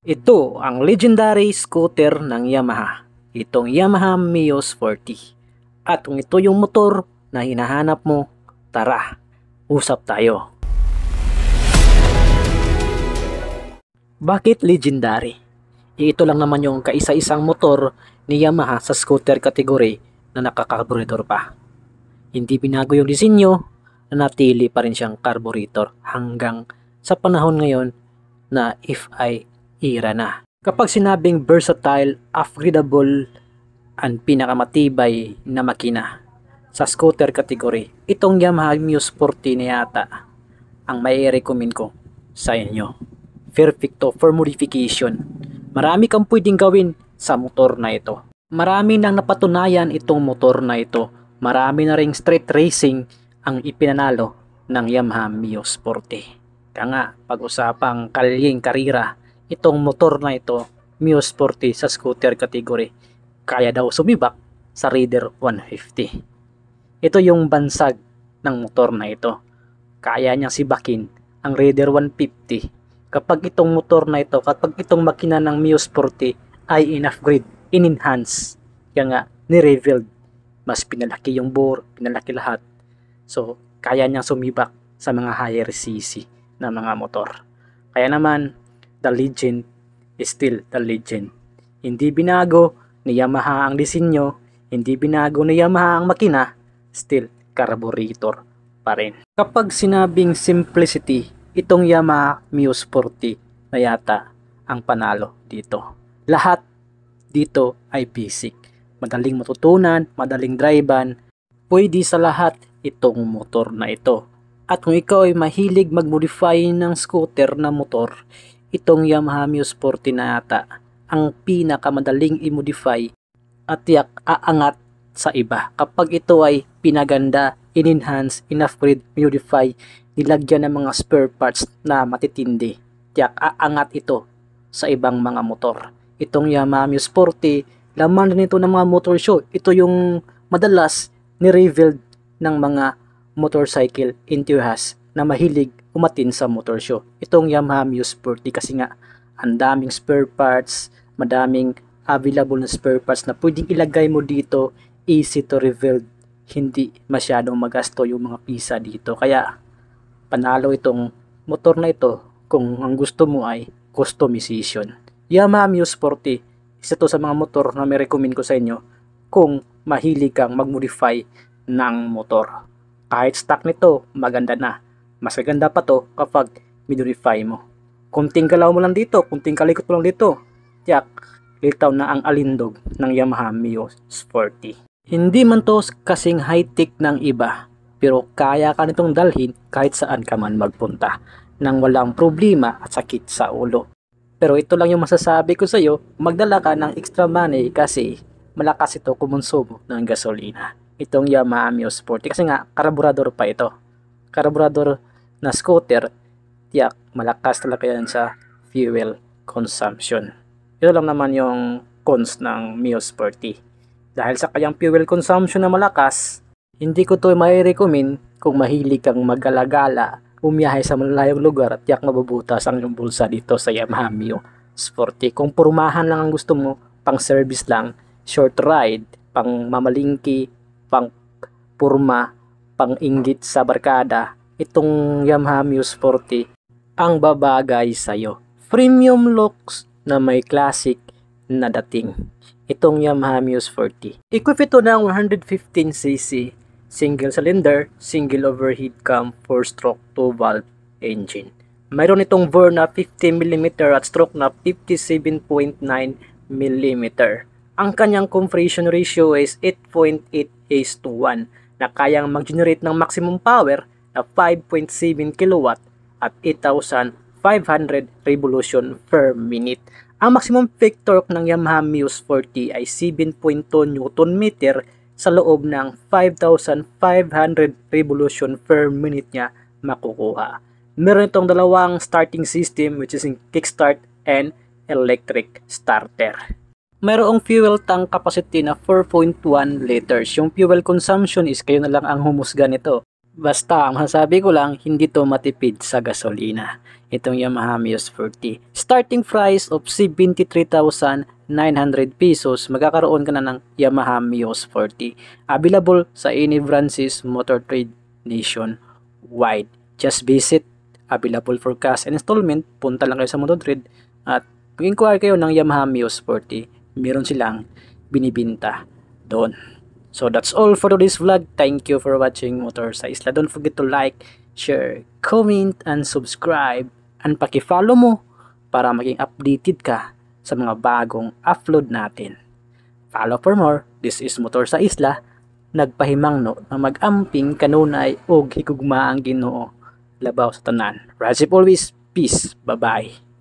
Ito ang legendary scooter ng Yamaha. Itong Yamaha Mios 40. At kung ito yung motor na hinahanap mo, tara, usap tayo. Bakit legendary? Ito lang naman yung kaisa-isang motor ni Yamaha sa scooter category na nakaka-carburetor pa. Hindi binago yung disenyo, nanatili pa rin siyang carburetor hanggang sa panahon ngayon na FI era na. Kapag sinabing versatile, upgradable, and pinakamatibay na makina sa scooter category, itong Yamaha Muse 40 na yata ang may recommend ko sa inyo. Perfecto for modification. Marami kang pwedeng gawin sa motor na ito. Marami nang napatunayan itong motor na ito. Marami na ring street racing ang ipinanalo ng Yamaha Muse 40. Kaya nga, pag-usapang kalyeng karira, itong motor na ito, Muse 40 sa scooter category, kaya daw sumibak sa Raider 150. Ito yung bansag ng motor na ito. Kaya niyang sibakin ang Raider 150 kapag itong motor na ito, kapag itong makina ng Muse 40 ay in-upgrade, in-enhance, kaya nga ni-revealed, mas pinalaki yung bore, pinalaki lahat. So, kaya niyang sumibak sa mga higher cc na mga motor. Kaya naman, the legend is still the legend. Hindi binago ni Yamaha ang disenyo, hindi binago ni Yamaha ang makina, still carburetor pa rin. Kapag sinabing simplicity, itong Yamaha Muse 40 na yata ang panalo dito. Lahat dito ay basic. Madaling matutunan, madaling drivean, pwede sa lahat itong motor na ito. At kung ikaw ay mahilig mag-modify ng scooter na motor, itong Yamaha Muse 40 na yata ang pinakamadaling i-modify at tiyak aangat sa iba. Kapag ito ay pinaganda, in-enhance, in-upgrade, modify, nilagyan ng mga spare parts na matitindi, tiyak aangat ito sa ibang mga motor. Itong Yamaha Muse 40, laman din ito ng mga motor show. Ito yung madalas ni-revealed ng mga motorcycle enthusiasts na mahilig umatin sa motor show. Itong Yamaha Muse 40 kasi nga ang daming spare parts, madaming available na spare parts na pwedeng ilagay mo dito, easy to reveal, hindi masyadong magasto yung mga pisa dito. Kaya panalo itong motor na ito kung ang gusto mo ay customization. Yamaha Muse 40, isa to sa mga motor na may recommend ko sa inyo kung mahilig kang mag-modify ng motor. Kahit stock nito, maganda na. Mas maganda pa to kapag modify mo. Kunting galaw mo lang dito, kunting kalikot mo lang dito, tiyak, litaw na ang alindog ng Yamaha Muse 40. Hindi man to kasing high-tech ng iba, pero kaya ka nitong dalhin kahit saan ka man magpunta nang walang problema at sakit sa ulo. Pero ito lang yung masasabi ko sa iyo, magdala ka ng extra money kasi malakas ito kumonsumo ng gasolina. Itong Yamaha Muse 40 kasi nga karburador pa ito. Karburador na scooter, tiyak malakas talaga yan sa fuel consumption. Ito lang naman yung cons ng Muse 40. Dahil sa kanyang fuel consumption na malakas, hindi ko to mai-recommend kung mahilig kang mag-gala-gala, umiyahe sa malalayong lugar at tiyak mabubutas ang iyong bulsa dito sa Yamaha Muse 40. Kung purmahan lang ang gusto mo, pang service lang, short ride, pang mamalingki, pang purma, pang inggit sa barkada, itong Yamaha Muse 40 ang babagay sa'yo. Premium looks na may classic na dating. Itong Yamaha Muse 40. Equip ito ng 115cc, single cylinder, single overhead cam, 4-stroke 2-valve engine. Mayroon itong bore na 50mm at stroke na 57.9mm. Ang kanyang compression ratio is 8.8:1 na kayang mag-generate ng maximum power na 5.7 kW at 8,500 revolution per minute. Ang maximum peak torque ng Yamaha Muse 40 ay 7.2 Nm sa loob ng 5,500 revolution per minute niya makukuha. Meron itong dalawang starting system which is in kickstart and electric starter. Mayroong fuel tank capacity na 4.1 liters. Yung fuel consumption is kayo na lang ang humusga nito. Basta, ang masasabi ko lang, hindi to matipid sa gasolina. itong Yamaha Muse 40. Starting price of 73,900 pesos, magkakaroon ka na ng Yamaha Muse 40. Available sa any branches Motor Trade nationwide. Just visit, available for cash and installment. Punta lang kayo sa Motor Trade at mag-inquire kayo ng Yamaha Muse 40. Meron silang binibinta doon. So that's all for today's vlog. Thank you for watching Motor sa Isla. Don't forget to like, share, comment, and subscribe. And paki-follow mo para maging updated ka sa mga bagong upload natin. Follow for more. This is Motor sa Isla. Nagpahimangno na mag-amping kanunay og higugmaang Ginoo. Labaw sa tanan. Rasip always. Peace. Bye-bye.